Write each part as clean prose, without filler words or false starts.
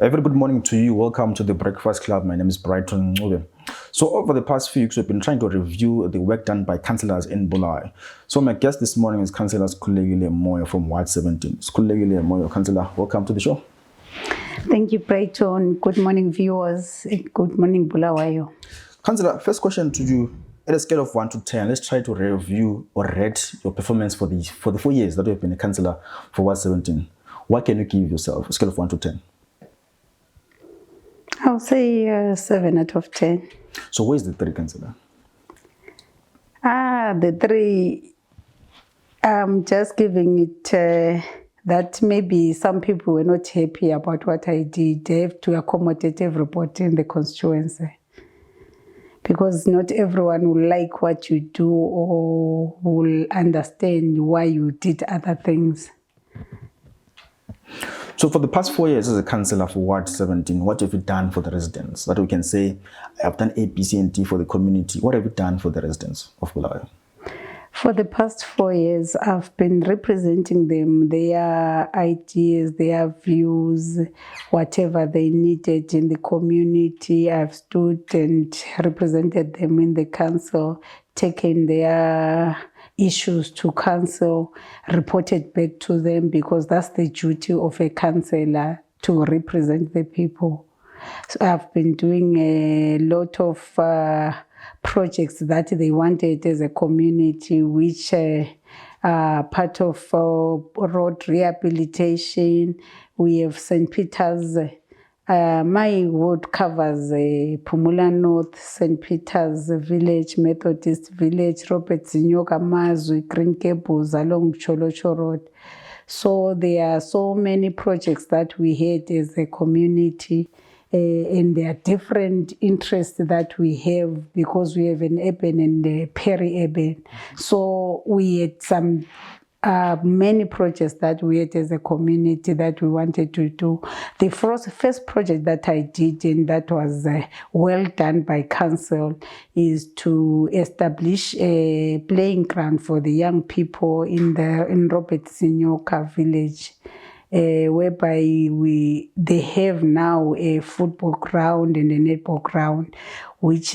A very good morning to you. Welcome to the Breakfast Club. My name is Brighton Ncube. So over the past few weeks, we've been trying to review the work done by councillors in Bulawayo. So my guest this morning is Councilor Sikhululekile Moyo from Ward 17. Sikhululekile Moyo, Councillor, welcome to the show. Thank you, Brighton. Good morning, viewers. Good morning, Bulawayo. Councillor, first question to you. At a scale of 1 to 10, let's try to review or rate your performance for the 4 years that you have been a councillor for Ward 17. What can you give yourself, a scale of 1 to 10? I'll say 7 out of 10. So where's the 3, councillor? The 3, I'm just giving it that maybe some people were not happy about what I did. They have to accommodate everybody in the constituency. Because not everyone will like what you do or will understand why you did other things. So for the past 4 years as a councillor for Ward 17, what have you done for the residents? That we can say, I've done A, B, C, and D for the community. What have you done for the residents of Bulawayo? For the past 4 years, I've been representing them, their ideas, their views, whatever they needed in the community. I've stood and represented them in the council, taken their issues to council, reported back to them, because that's the duty of a councillor, to represent the people. So I've been doing a lot of projects that they wanted as a community, which are part of road rehabilitation. We have St. Peter's. My ward covers Pumula North, St. Peter's Village, Methodist Village, Robert Zinyoka Mazwi, Green Cables along Cholocho Road. So there are so many projects that we had as a community. And there are different interests that we have, because we have an urban and a peri-urban. So we had some many projects that we had as a community that we wanted to do. The first project that I did, and that was well done by council, is to establish a playing ground for the young people in Robert Zinyoka village. Whereby they have now a football ground and a netball ground, which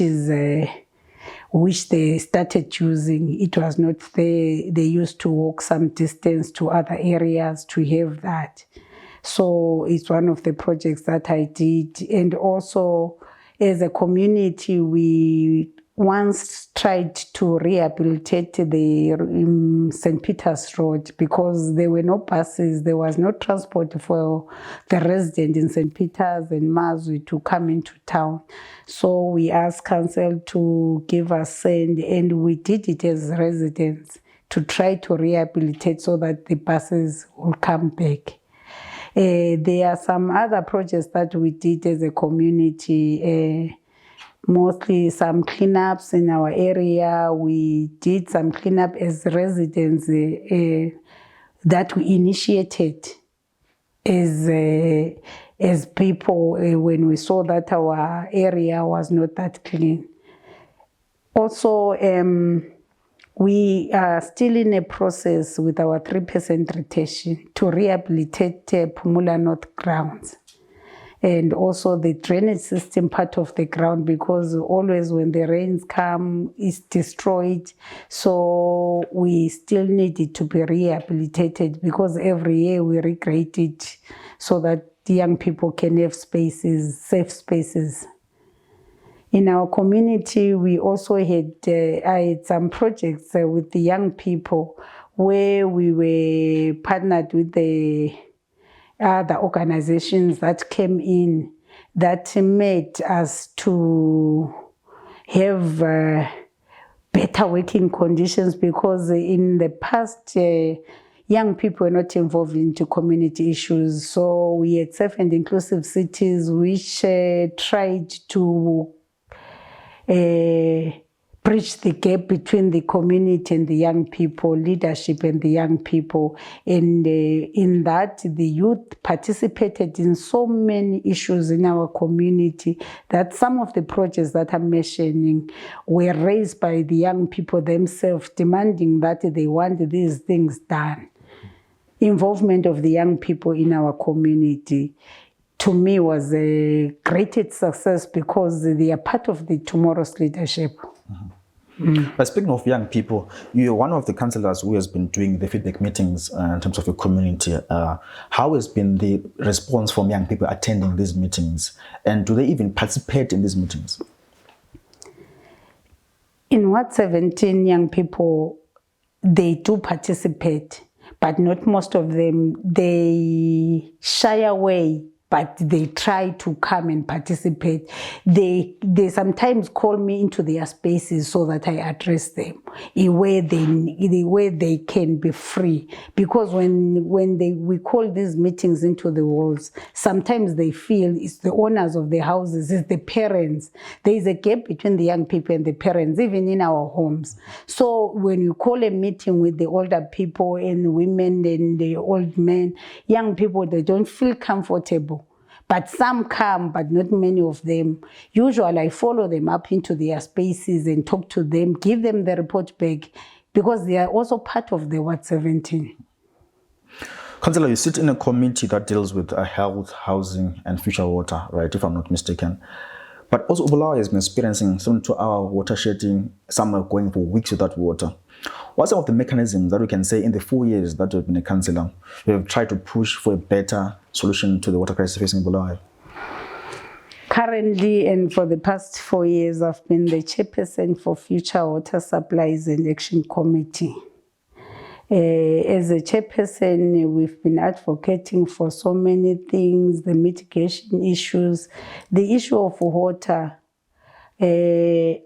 they started using. It was not there. They used to walk some distance to other areas to have that. So it's one of the projects that I did. And also, as a community, we once tried to rehabilitate the St. Peter's Road, because there were no buses, there was no transport for the residents in St. Peter's and Mazwi to come into town. So we asked council to give us sand, and we did it as residents to try to rehabilitate so that the buses will come back. There are some other projects that we did as a community, mostly some cleanups in our area. We did some cleanup as residents that we initiated as people when we saw that our area was not that clean. Also, we are still in a process with our 3% rotation to rehabilitate Pumula North grounds. And also the drainage system part of the ground, because always when the rains come, it's destroyed. So we still need it to be rehabilitated, because every year we regrade it so that the young people can have spaces, safe spaces. In our community, we also had I had some projects with the young people, where we were partnered with the other organizations that came in, that made us to have better working conditions, because in the past, young people were not involved into community issues. So we had safe and inclusive cities, which tried to bridge the gap between the community and the young people, leadership and the young people. And in that, the youth participated in so many issues in our community, that some of the projects that I'm mentioning were raised by the young people themselves, demanding that they want these things done. Involvement of the young people in our community to me was a great success because they are part of the tomorrow's leadership. But speaking of young people, you're one of the councillors who has been doing the feedback meetings in terms of your community. How has been the response from young people attending these meetings? And do they even participate in these meetings? In Ward 17, young people, they do participate, but not most of them. They shy away, but they try to come and participate. They sometimes call me into their spaces so that I address them in where they can be free. Because when we call these meetings into the walls, sometimes they feel it's the owners of the houses, it's the parents. There is a gap between the young people and the parents, even in our homes. So when you call a meeting with the older people and women and the old men, young people, they don't feel comfortable. But some come, but not many of them. Usually I follow them up into their spaces and talk to them, give them the report back, because they are also part of the Ward 17. Councillor, you sit in a committee that deals with health, housing, and future water, right, if I'm not mistaken. But also Bulawayo has been experiencing 72-hour water shedding. Some are going for weeks without water. What are some of the mechanisms that we can say in the 4 years that you've been a councillor, you have tried to push for a better solution to the water crisis facing Bulawayo? Currently, and for the past 4 years, I've been the chairperson for Future Water Supplies and Action Committee. As a chairperson, we've been advocating for so many things, the mitigation issues, the issue of water. The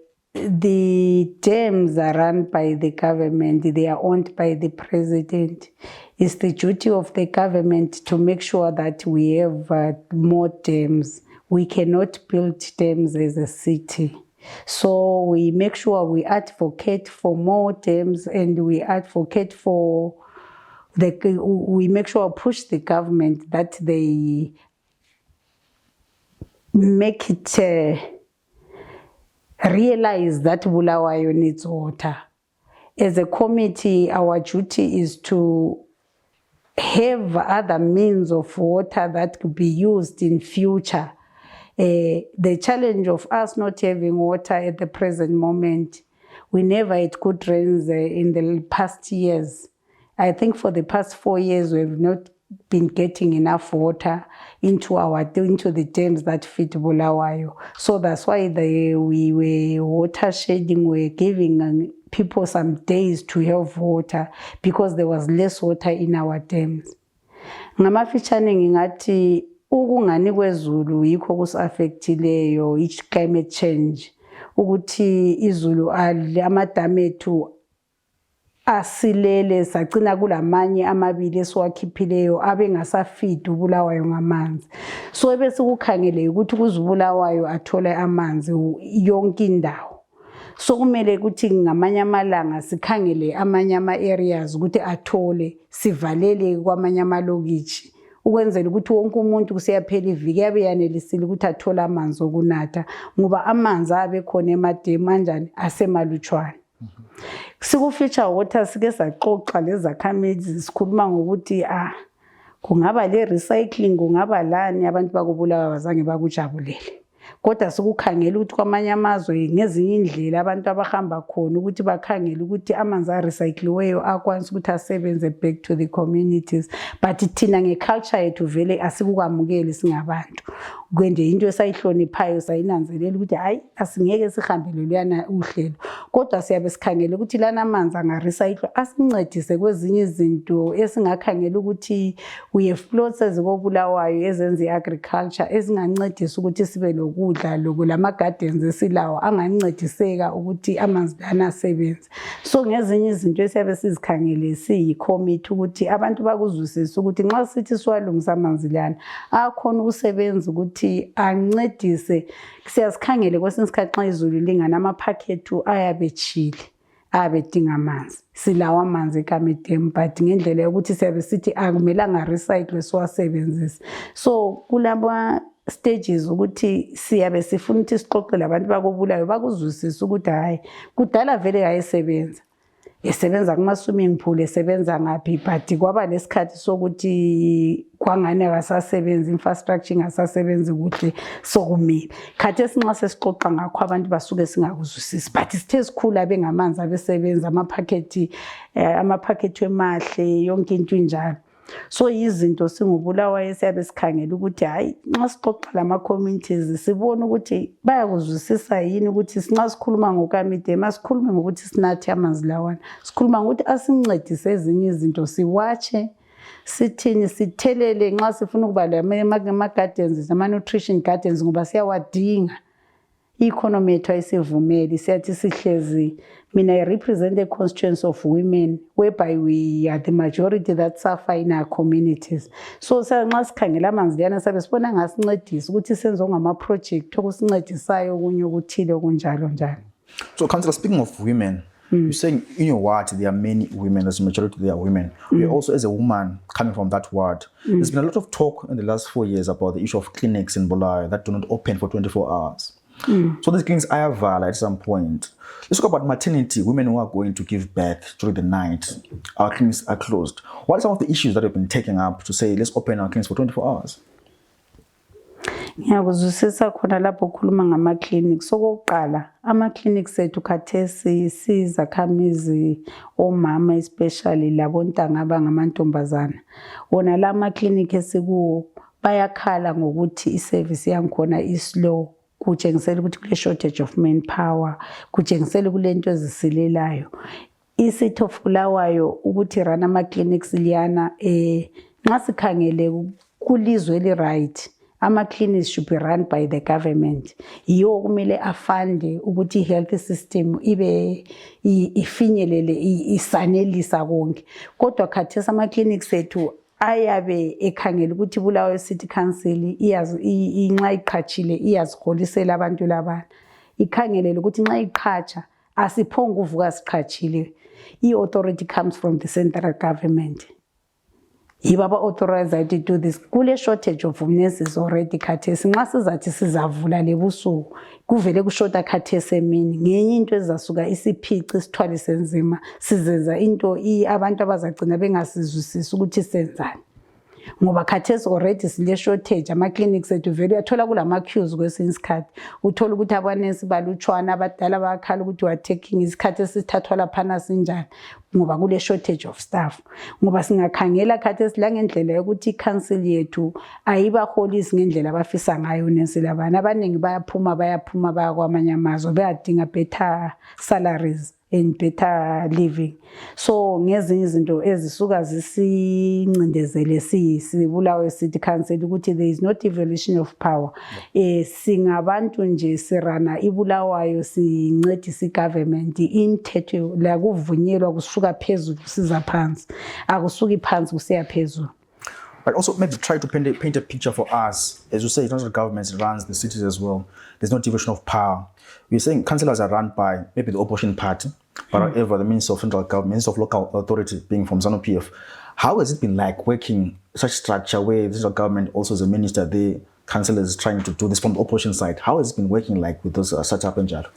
dams are run by the government, they are owned by the president. It's the duty of the government to make sure that we have more dams. We cannot build dams as a city. So we make sure we advocate for more dams, and we advocate for we make sure push the government that they make it realize that Bulawayo needs water. As a committee, our duty is to have other means of water that could be used in future. The challenge of us not having water at the present moment, we never had good rains in the past years. I think for the past 4 years, we've not been getting enough water into the dams that feed Bulawayo. So that's why we were water shedding, we're giving people some days to have water because there was less water in our dams. Ngamafitshane ngingathi ukungani kwezulu yikho kusaffectileyo climate change, ukuthi izulu amadam ethu asilele sagcina kulamanye amabili esiwakhiphileyo abengasafidi uBulawayo ngamanzi. So ebese kukhangele ukuthi kuZubulawayo athole amanzi yonke indawo. So kumele ukuthi ngamanye amalanga sikhangele amanye ama-areas ukuthi athole, sivalele kwamanye amalokitshi ukwenzela ukuthi wonke umuntu kusiyaphela iviki yabe yanelisile ukuthi athole amanzi okunatha, ngoba amanzi abe khona emademu anjani asemalutshwane. Sikufeature water sike saxoxa lezakhamuzi sikhuluma ngokuthi kungaba le recycling, kungaba lani, abantu bakubulawa bazange bakujabulele. Kodwa sikukhangela ukuthi kwamanye amazwe ngezinye indlela abantu abahamba khona ukuthi bakhangele ukuthi amanzi arecycliweyo akwanisa ukuthi asebenze back to the communities. But thina ngeculture yethu vele asikukwamukeli singabantu. Kwende into esayihloniphayo sayinanzelela ukuthi hayi asingeke sihambele luyana uhlelo. Kodwa siyabe sikhangele ukuthi lana amanzi angarecycle asincedise kwezinye izinto esingakhangela ukuthi we have plots ezikobulawayo ezenza iagriculture ezingancedisa ukuthi sibe lokudla lokulama gardens esilawo angancediseka ukuthi amanzi lana asebenze. So ngezinye izinto esiyabe sizikhangele siyi-committee ukuthi abantu bakuzwisise ukuthi nxa sithi siwalungisa amanzi lana akhona ukusebenza ukuthi ancedise. Siyasikhangele kwesinye isikhathi nxa izulu lingana amaphakethu ayabetshile abedinga amanzi. Silawa amanzi ekamedem but ngendlela yokuthi siyabe sithi akumelanga recycle siwasebenzise. So kulaba stages ukuthi siyabe sifuna ukuthi sixoxe labantu bakobulayo bakuzwisise ukuthi hayi kudala vele yayisebenza. esebenza kuma-swimming pool, esebenza ngaphi, but kwaba lesikhathi sokuthi kwangani akasasebenzi, infrastructure ingasasebenzi kuhle, sokumile. Khathesi nxa sesixoxa ngakho abantu basuke singakuzwisisi, but sithe sikhula bengamanzi abesebenza, amaphakethi emahle, yonke into injalo. So izinto singubulawayo siyabe sikhangela ukuthi hayi nxa sixoxa lama-communities sibona ukuthi bayakuzwisisa yini ukuthi nxa sikhuluma ngokamide masikhulume ngokuthi sinathe amanzi lawana, sikhuluma ngokuthi asincedise ezinye izinto, siwatshe, sithini, sithelele nxa sifuna ukuba ama-gardens, ama-nutrition gardens ngoba siyawadinga. I-economy yethu ayisivumeli, siyathi sihlezi. Mina I represent a constituency of women whereby we are the majority that suffer in our communities. So nxa sikhangela amanzi liyana sabe sibona ngasincedisa ukuthi senze ngama-project okusincedisayo okunye okuthile okunjalo njalo. So Councillor, speaking of women, you're saying in your ward there are many women, as a majority they are women. You're also, as a woman coming from that ward, there's been a lot of talk in the last 4 years about the issue of clinics in Bulawayo that do not open for 24 hours. So these clinics are valid at some point. Let's talk about maternity, women who are going to give birth during the night. Our clinics are closed. What are some of the issues that have been taken up to say, let's open our clinics for 24 hours? Ngiyakuzwisisa khona lapho ukhuluma ngama-clinics. Sokuqala, ama-clinics ethu khathesi sizakhamizi omama especially labontanga abangamantombazana. Wona la ma-clinic esikuwo bayakhala ngokuthi i-service yankhona is-slow. Kutshengisela ukuthi kule shortage of manpower, kutshengisela kulento ezisilelayo. Isithi of Bulawayo ukuthi run ama-clinics liyana nxa sikhangele kulizwe eli-right, ama-clinics should be run by the government. Yiyo kumele afande ukuthi i-health system ibe ifinyelele isanelisa konke. Kodwa khathesi ama-clinics ethu ayabe ekhangela ukuthi Bulawayo City Council inxa iqhatshile iyaziholisela abantu labana. Ikhangelele ukuthi nxa iqhatsha asiphonga uvuka siqhatshile. I-authority comes from the central government. Yibo aba-authorized to do this. Kule shortage of nurses already khathesi. Nxa sizathi sizavula lebusuku kuvele kushota khathesi emini. Ngenye into ezasuka isiphici sithwalise nzima. Sizenza into abantu abazagcina bengasizwisisi ukuthi senzani. Ngoba khathesi already sile shortage, ama-clinics ethu vele uyathola kulama-queues kwesinye isikhathi. Uthola ukuthi abanesi balutshwana, abadala bayakhala ukuthi wathekhinga isikhathi esithathwa laphana sinjani ngoba kule shortage of staff. Ngoba singakhangela khathesi la ngendlela yokuthi i-council yethu ayibaholisi ngendlela abafisa ngayo nesi labana. Abaningi bayaphuma baya kwamanye amazwe bayadinga better salaries and better living. So ngezinye izinto ezisuka zisincindezele sibulawe City Council ukuthi there is no devolution of power. Singabantu nje sirana ibulawayo sincedisa i-government imithetho la kuvunyelwa kusuka phezulu siza phansi, akusuki phansi kusiya phezulu. But also maybe try to paint a picture for us. As you say, it's not the government runs the cities as well. There's no division of power. We're saying councillors are run by maybe the opposition party, but however, the Minister of Central Government, Minister of Local Authority being from S01EP. How has it been like working such structure where the central government also as a minister, the councillors trying to do this from the opposition side? How has it been working like with those such up and jalo?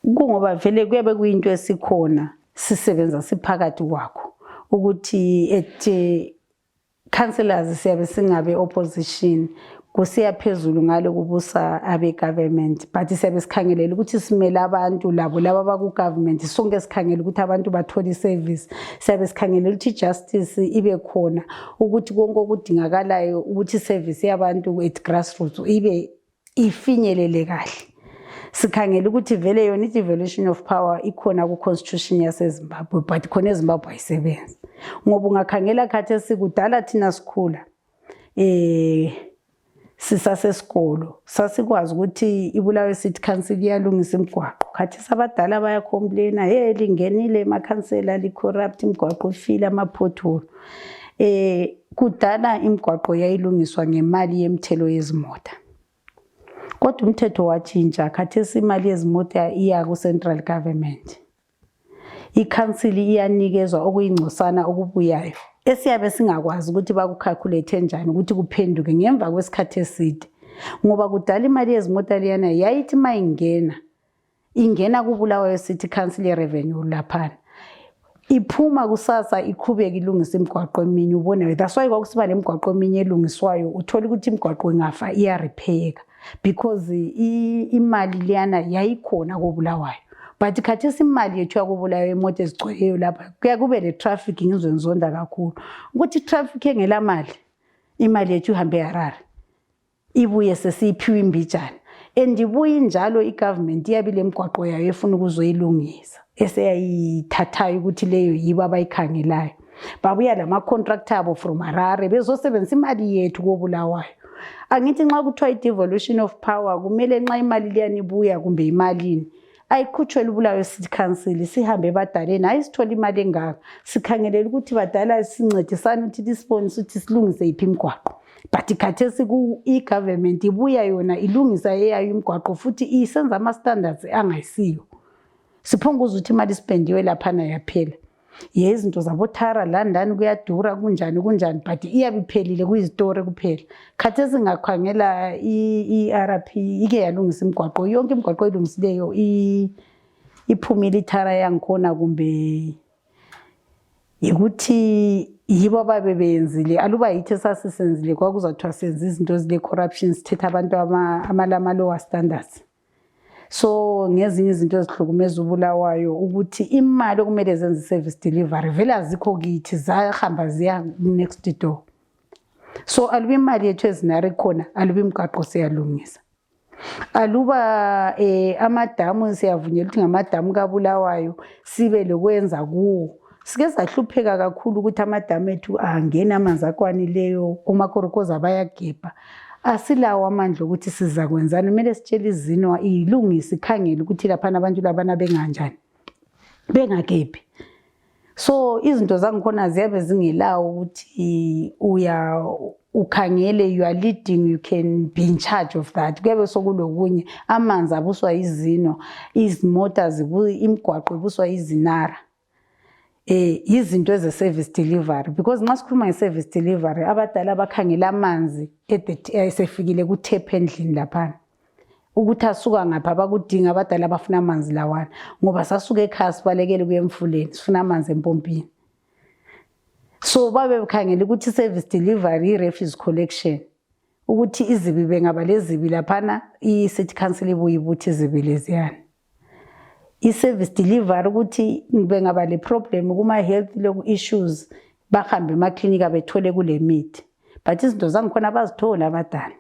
Kungoba vele kuyabe kuyinto esikhona sisebenza siphakathi kwakho ukuthi councillors siyabe singabe opposition kusiya phezulu ngale kubusa abe government, but siyabe sikhangelela ukuthi simele abantu labo abaku government, sonke sikhangela ukuthi abantu bathole service, siyabe sikhangelela ukuthi justice ibe khona ukuthi konke okudingakalayo ukuthi service yabantu at grassroots ibe ifinyelele kahle. Sikhangela ukuthi vele yona i-devolution of power ikhona ku-constitution yaseZimbabwe, but khona eZimbabwe ayisebenzi. Ngoba ungakhangela khathesi kudala thina sikhula sisasesikolo sasikwazi ukuthi ibulawe City Council iyalungisa imigwaqo. Khathesi abadala bayacomplaina, hey lingenile emakhansela li-corrupt, imigwaqo ifile ama-pothole. Kudala imigwaqo yayilungiswa ngemali yemithelo yezimota. Kodwa umthetho watshintsha, khathesi imali yezimota iya ku-central government. I-council iyanikezwa okuyingcosana okubuyayo esiyabe singakwazi ukuthi bakukhalculate njani ukuthi kuphenduke ngemva kwesikhathi eside. Ngoba kudala imali yezimota liyana yayithi mayingena ingena kuBulawayo City Council revenue laphana iphuma kusasa iqhubeka ilungisa imigwaqo eminye ubone that's why kwakusiba nemigwaqo eminye elungiswayo uthola ukuthi imigwaqo ingafa iya repaireka because imali liyana yayikhona koBulawayo but khathesi imali yethu yakoBulawayo imoto ezigcweleyo lapha kuya kube le traffic ngizonzonda kakhulu ukuthi traffic engela mali imali yethu ihambe eHarare ibuye sesiphiwe imbijana endibuye njalo igovernment iyabile emgwaqo yayo efuna ukuzoyilungisa eseyayithathayo ukuthi leyo yibo abayikhangelayo babuya lama contractor abo from Harare bezosebenzisa imali yethu koBulawayo angithi nxa kuthiwa i-devolution of power kumele nxa imali liyani ibuya kumbe imalini ayikhutshwe uBulawayo City Council sihambe ebadaleni ayisithola imali engaka sikhangelela ukuthi badala sincedisana ukuthi disponse ukuthi silungise iphi imigwaqo but khathesi i-government ibuya yona ilungisa eyayo imigwaqo futhi isenza ama-standards angayisiyo siphonguza ukuthi imali ispendiwe laphana yaphela yezinto zabothara landani kuyadura kunjani but iyabiphelile kuyizitori kuphela khathesi ngakhangela i-RP ike yalungisa imigwaqo yonke imigwaqo elungisileyo iphumile ithara yangikhona kumbe ukuthi yibo ababebenzile aluba yithi sasisenzile kwakuzathiwa senza izinto zile corruption sithetha abantu amalama lower standards so ngezinye izinto ezihlukumeza uBulawayo ukuthi imali okumele zenze service delivery vele azikho kithi zahamba ziya next door so aluba imali yethu ezinari khona aluba imigaqo siyalungisa aluba amadamu siyavunyelwa ukuthi ngamadamu kaBulawayo sibe lokwenza kuwo sike sahlupheka kakhulu ukuthi amadamu ethu angena amanzi akwanileyo umakorokoza bayagebha asilawo amandla ukuthi siza kwenzana kumele sitshele izino ilungise ikhangele ukuthi laphana abantu labana benganjani bengagebhi so izinto zangikhona ziyabe zingelawo ukuthi ukhangele you are leading you can be in charge of that kuyabe sokulokunye amanzi abuswa izino izimota imigwaqo ibuswa izinara izinto eze-service delivery because nxa sikhuluma nge-service delivery abadala bakhangela amanzi esefikile kuthepha endlini laphana ukuthi asuka ngapha bakudinga abadala bafuna amanzi lawana ngoba sasuka ekhaya sibalekele kuye emfuleni sifuna amanzi empompini so babe bekhangela ukuthi i-service delivery i-refuse collection ukuthi izibi bengaba lezibi laphana i-city council ibuye ibuthi izibi leziyana i-service delivery ukuthi bengaba le problem kuma health issues bahambe emaklinika bethole kule mithi but izinto zangikhona bazithola abadala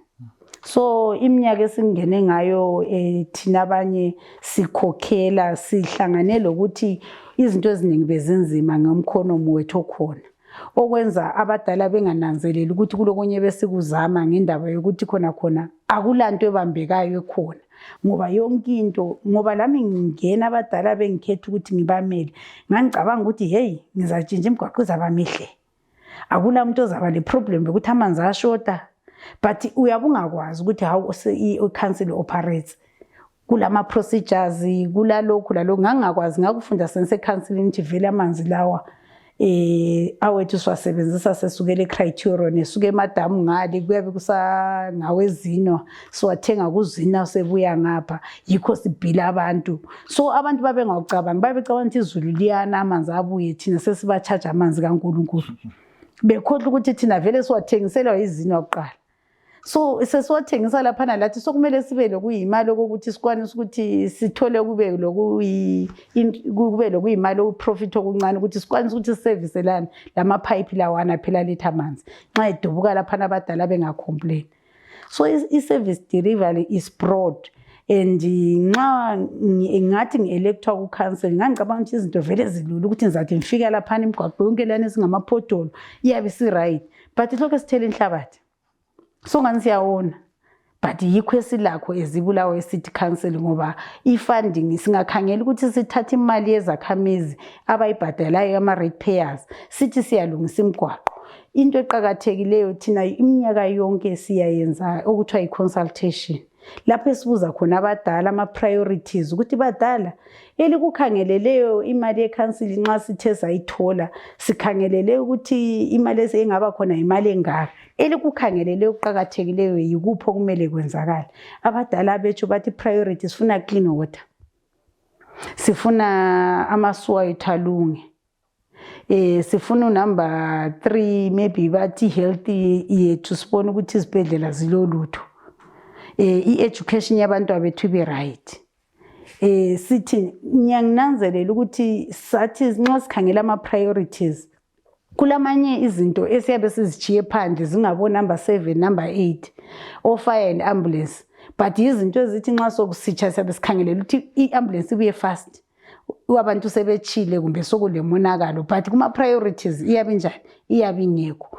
so iminyaka esingene ngayo thina abanye sikhokhela sihlangane lokuthi izinto eziningi bezinzima ngomkhonomo wethu okhona okwenza abadala bengananzeleli ukuthi kulokunye besikuzama ngendaba yokuthi khona akulanto ebambekayo ekhona ngoba yonke into ngoba lami ngingena abadala bengikhetha ukuthi ngibamele ngangicabanga ukuthi hey ngizatshintsha imigwaqo izaba mihle akula umuntu ozaba le problem ukuthi amanzi ashota but uyabungakwazi ukuthi how i-council operates kulama procedures kulalokhu ngangakwazi ngakufunda sense council ukuthi vele amanzi lawa awethu siwasebenzisa sesukele criterion esuke emadamu ngale kuyabe kusangawezino siwathenga kuzina sebuya ngapha yikho sibhila abantu so abantu babe ngawucabanga babecabanga ukuthi izulu liyana amanzi abuye thina sesiba-charge amanzi kaNkulunkulu bekhohle ukuthi thina vele siwathengiselwa izino kuqala so sesiwathengisa laphana lathi sokumele sibe lokuyimali ukuthi sikwanise ukuthi sithole kube lokuyimali okuprofit okuncane ukuthi sikwanise ukuthi siservicelane lamapipe lawana phela letha amanzi nxa edubuka laphana abadala bengacomplain so i-service delivery is broad and nxa ngathi ngi-electwa ku-council ngangicabanga ukuthi izinto vele zilula ukuthi ngizathi ngifika laphana imigwaqo yonke lana esingamaphodolo iyabe si-right but lokho sithele inhlabathi so ngani siyawona but yikho esilakho eziBulawayo City Council ngoba i-funding singakhangela ukuthi sithathe imali yezakhamizi abayibhadalayo ama-ratepayers sithi siyalungisa imigwaqo into eqhakathekileyo thina iminyaka yonke siyayenza okuthiwa i-consultation lapho esibuza khona abadala ama-priorities ukuthi badala elikukhangeleleyo imali ye-council nxa sithe sayithola sikhangelele ukuthi imali engaba khona imali engaka elikukhangelele ukuqhakathekileyo yikupho kumele kwenzakala abadala bethu bathi priorities sifuna clean water sifuna amasuwa ethalunge. Sifuna number 3 maybe bathi healthy yethu sibone ukuthi izibhedlela zilolutho. I-education yabantu abethu ibe right. Sithi ngiyanginanzelela ukuthi sathi nxa sikhangela ama-priorities kulamanye izinto esiyabe sizijiye phandle zingabo number 7 number 8 or fire and ambulance, but izinto ezithi nxa sokusitsha siyabe sikhangelela ukuthi i-ambulance ibuye fast abantu sebechile kumbe sokulemonakalo, but kuma-priorities iyabe njani iyabe ingekho.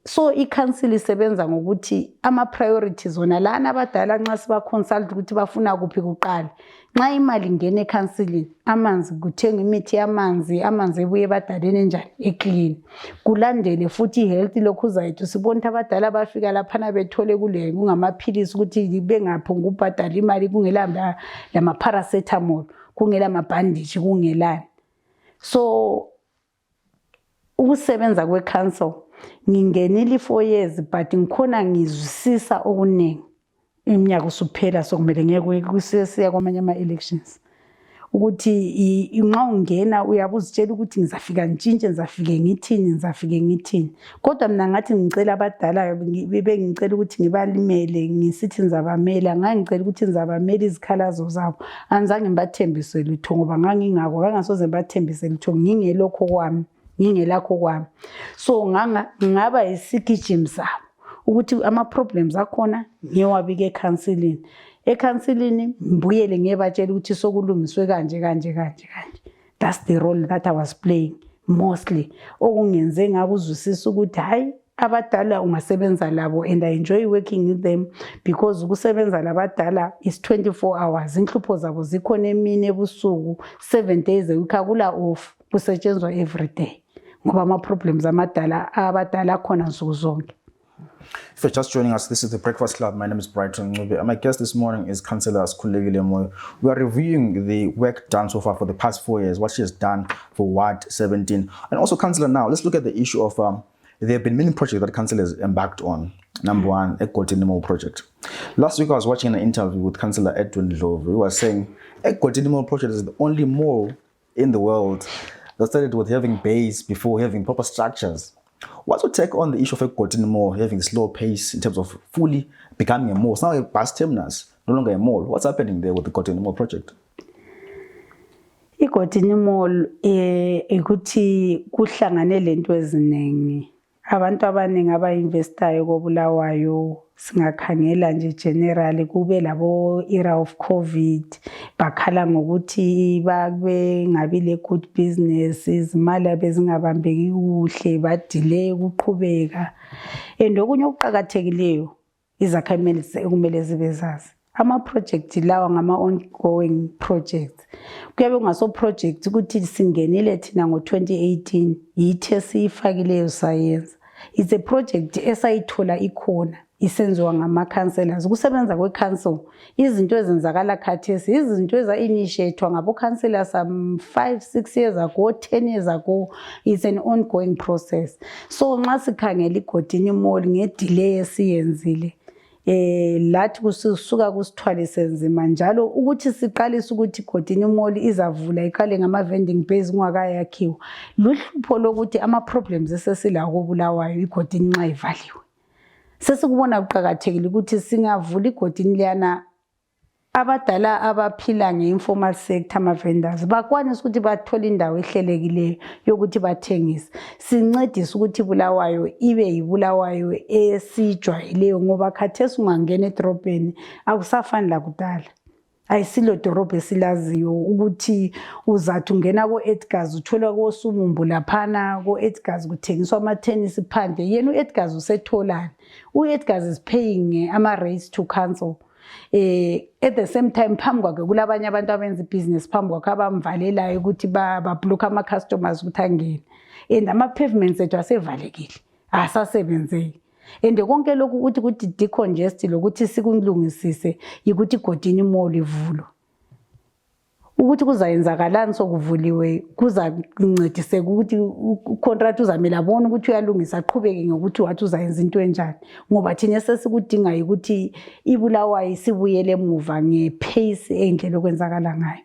So i-council isebenza ngokuthi ama-priorities wona lana abadala nxa siba-consult ukuthi bafuna kuphi kuqala. Nxa imali ingene e-councilini, amanzi kuthenga imithi yamanzi, amanzi ebuye ebadaleni enjani eclean. Kulandele futhi i-health lokhu zayethu sibona ukuthi abadala bafika laphana bethole kule kungamaphilisi ukuthi bengaphonga ukubhadala imali kungela lama-paracetamol, kungela amabhanditshi, kungelani. So ukusebenza kwe-council ngingenile 4 years but ngikhona ngizwisisa okuningi. Iminyaka usuphela sokumele ngeke kusesiya kwamanye ama-elections ukuthi nxa ungena uyabuzitshela ukuthi ngizafika ntshintshe, ngizafike ngithini. Kodwa mina ngathi ngicela abadala bengicela ukuthi ngibalimele ngisithi ngizabamela, ngangicela ukuthi ngizabamela izikhalazo zabo. Anzange ngibathembise lutho ngoba ngangasoze ngibathembise lutho ngingelokho kwami, ngingelakho kwami. So ngaba isigijimi sabo ukuthi ama-problems akhona ngiyowabika e-councilini. E-councilini mbuyele ngiyebatshela ukuthi sokulungiswe kanje. That's the role that I was playing mostly. Okungenze ngakuzwisisa ukuthi hayi abadala ungasebenza labo, and I enjoy working with them because ukusebenza labadala is 24 hours. Inhlupho zabo zikhona emini ebusuku 7 days a week, akula off, kusetshenzwa every day ngoba ama-problems abadala khona nsuku zonke. If you're just joining us, this is the Breakfast Club. My name is Brighton Ncube, and my guest this morning is Councilor Sikhululekile Moyo. We are reviewing the work done so far for the past 4 years, what she has done for Ward 17. And also, Councillor, now let's look at the issue of there have been many projects that Councillor has embarked on. Number one, Brighton project. Last week I was watching an interview with Councillor Edwin Ndlovu, who was saying Brighton project is the only mall in the world that started with having bays before having proper structures. What's your take on the issue of Brighton Mall having slow pace in terms of fully becoming a mall? It's now a bus terminus, no longer a mall. What's happening there with the Brighton Mall project? I-Brighton Mall ukuthi kuhlangane lento eziningi. Abantu abaningi aba-investayo koBulawayo singakhangela nje generally kube labo era of COVID bakhala ngokuthi babe ngabile good business, izimali bezingabambeki kuhle, badelay ukuqhubeka. And okunye okuqhakathekileyo izakhameli ekumele zibezazi ama-project lawa ngama-ongoing projects. Kuyabe kungaso project ukuthi singenile thina ngo-2018 yithe siyifakileyo sayenza. It's a project esayithola ikhona isenziwa ngama-councillors. Ukusebenza kwe-council izinto ezenzakala khathesi izinto eza-initiatwa ngabo-councillors 5-6 years ago, 10 years ago. It's an ongoing process. So nxa sikhangela i-Brighton Mall ngedelay esiyenzile lathi kusuka kusithwale senzima njalo ukuthi siqalise ukuthi i-Brighton Mall izavula iqale ngama-vending bays kungakayakhiwa. Luhlupho lokuthi ama-problems esesilawo koBulawayo i-Brighton nxa ivaliwe. Sesikubona kuqhakathekile ukuthi singavula i-Brighton liyana abadala abaphila nge-informal sector ama-vendors bakwanisa ukuthi bathole indawo ehlelekileyo yokuthi bathengise. Sincedise ukuthi iBulawayo ibe yiBulawayo esijwayeleyo ngoba khathesi ungangena edorobheni akusafani lakudala. Ayisilo dorobho esilaziyo ukuthi uzathi ungena ko-Edgars uthola koSumumbu laphana ko-Edgars kuthengiswa ama-tennis phandle. Yena u-Edgars usetholani? U-Edgars is paying ama-rates to council. At the same time phambi kwakhe kulabanye abantu abenza ibhizinesi phambi kwakhe abamvalelayo ukuthi bablock ama-customers ukuthi angene. And ama-pavements ethu asevalekile asasebenzeki. And konke lokhu ukuthi decongest lokuthi sikulungisise yikuthi i-Brighton Mall ivulwe. Ukuthi kuzayenzakalani sokuvuliwe kuzancediseka ukuthi ucontract uzamela abone ukuthi uyalungisa aqhubeke ngokuthi wathi uzayenza into enjani ngoba thina sesikudinga ukuthi iBulawayo sibuyele emuva ngepace endlela okwenzakala ngayo.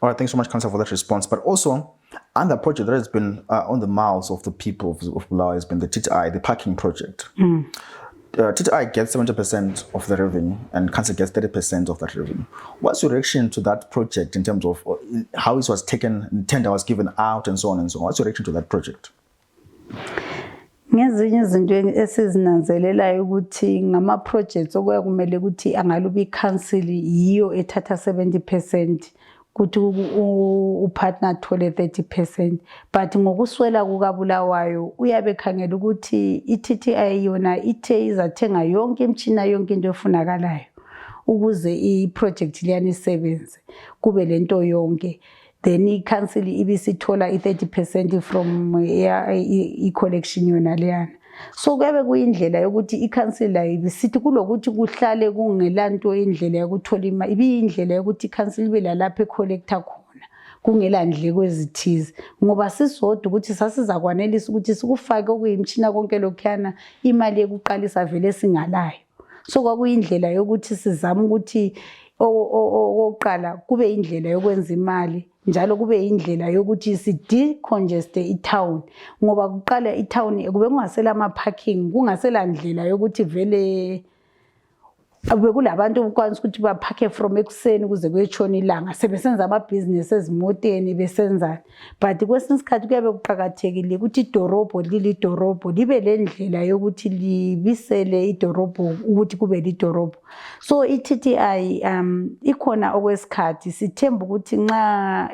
All right, thanks so much, Councillor, for that response. But also, and the project that has been on the mouths of the people of Bulawayo has been the TTI, the parking project. TTI gets 70% of the revenue and council gets 30% of that revenue. What's your reaction to that project in terms of how it was taken, tender was given out and so on and so on? What's your reaction to that project? Ngezinye izinto esizinanzelelayo ukuthi ngama projects okuyakumele ukuthi angalubi council yiyo ethatha 70% kuthi upartner athole 30%, but ngokuswela kukaBulawayo uyabe khangela ukuthi iTTI yona ithe izathenga yonke imtshina yonke into efunakalayo ukuze iproject liyani isebenze kube lento yonke, then i-council ibisithola i-30% from i-collection yona leyana. So kuyabe kuyindlela yokuthi i-council ibisithi kulokuthi kuhlale kungelanto indlela yokuthola imali, ibiyindlela yokuthi i-council ibe lalapha ecollector khona kungela ndleko ezithize, ngoba sisodwa ukuthi sasizakwanelisa ukuthi sikufake okuyimtshina konke lokhuyana imali yokuqalisa vele singalayo. So kwakuyindlela yokuthi sizama ukuthi oqala kube indlela yokwenza imali njalo kube indlela yokuthi si decongeste i-town, ngoba kuqala i-town kube kungasela ama-parking, kungasela ndlela yokuthi vele bekulabantu ukwanisa ukuthi baphakhe from ekuseni kuze kuyetshona ilanga sebesenza amabhizinesi ezimoteni besenzana. But kwesinye isikhathi kuyabe kuqakathekile ukuthi idorobho lilidorobho libe le ndlela yokuthi libisele idorobho ukuthi kube lidorobho. So i-TTI ikhona okwesikhathi sithemba ukuthi nxa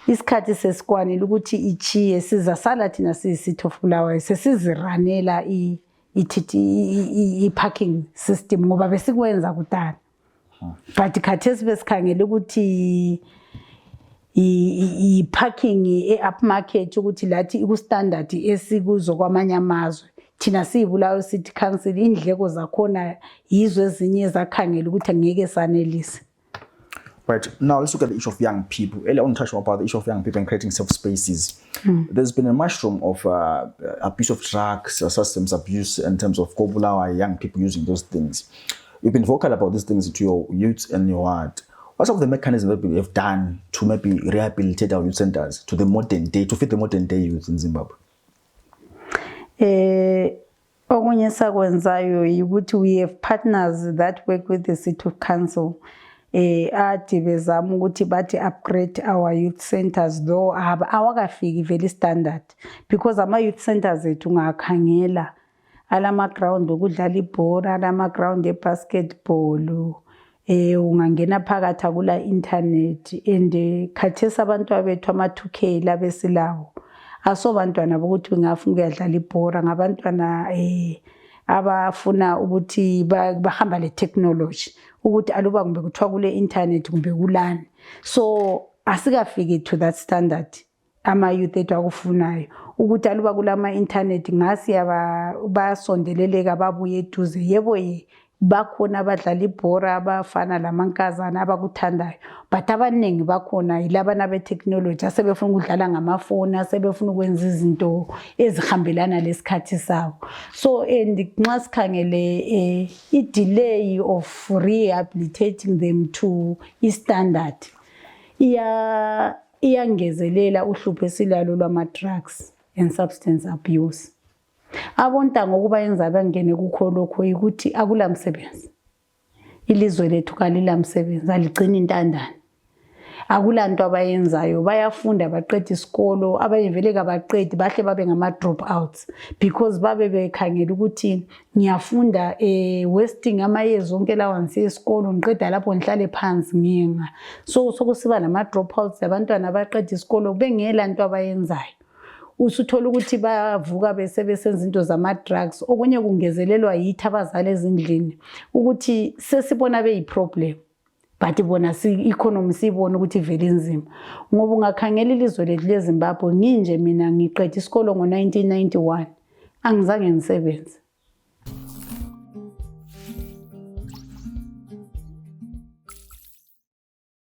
isikhathi sesikwanile ukuthi ichiye sizasala thina siyisitho of Bulawayo sesiziranela i-parking system ngoba besikwenza kudala. But khathesi besikhangela ukuthi i-parking e-upmarket ukuthi lathi iku-standard esikuzo kwamanye amazwe. Thina siyiBulawayo City Council indleko zakhona yizo ezinye ezakhangela ukuthi angeke sanelise. Right, now let's look at the issue of young people. Earlier on, touched about the issue of young people and creating safe spaces. There's been a mushroom of abuse of drugs, substance abuse in terms of Bulawayo young people using those things. You've been vocal about these things to your youth and your heart. What some of the mechanisms that we have done to maybe rehabilitate our youth centers to the modern day, to fit the modern day youth in Zimbabwe? Okunye sakwenzayo ukuthi we have partners that work with the city council. Ati bezama ukuthi bathi upgrade our youth centers, though awakafiki veli standard, because ama youth centers ethu ungakhangela alama ground okudlala ibhola, alama ground ebasketball, ungangena phakathi akula internet, and khathesi abantu abethu ama 2K labesilawo asobantwana bokuthi ngafuna ukuyadlala ibhola, ngabantwana abafuna ukuthi bahamba le technology ukuthi aluba kumbe kuthiwa kule internet kumbe kulani. So asikafiki to that standard ama youth ethu akufunayo ukuthi aluba kulama internet ngasi bayasondeleleka babuye eduze. Yebo bakhona abadlala ibhola abafana lamankazana abakuthandayo, but abaningi bakhona yilabana be-technology asebefuna ukudlala ngamafoni, asebefuna ukwenza izinto ezihambelana lesikhathi sabo. So nxa sikhangele i-delay of rehabilitating them to i-standard iyangezelela uhlupho esilalo lwama-drugs and substance abuse. Abonta ngokuba yenza bangene kukho lokho ukuthi akulamsebenzi. Ilizwe lethu kalilamsebenzi, aligcina intandane. Akulanto abayenzayo, bayafunda baqeda isikolo, abayivele kabaqedi bahle babe ngama dropouts because babe bekhangela ukuthi ngiyafunda wasting amayezi onke lawa ngise isikolo ngiqeda lapho ngihlale phansi nginga. So sokusiba nama dropouts abantwana abaqeda isikolo bengela into abayenzayo. Usuthola ukuthi bavuka besebenza izinto zama drugs, okunye kungezelelwa yithi abazali ezindlini ukuthi sesibona beyiproblem, but bona economy sibona ukuthi vele inzima. Ngoba ungakhangela ilizwe lethu leZimbabwe, nginje mina ngiqeda isikolo ngo1991 angizange ngisebenze.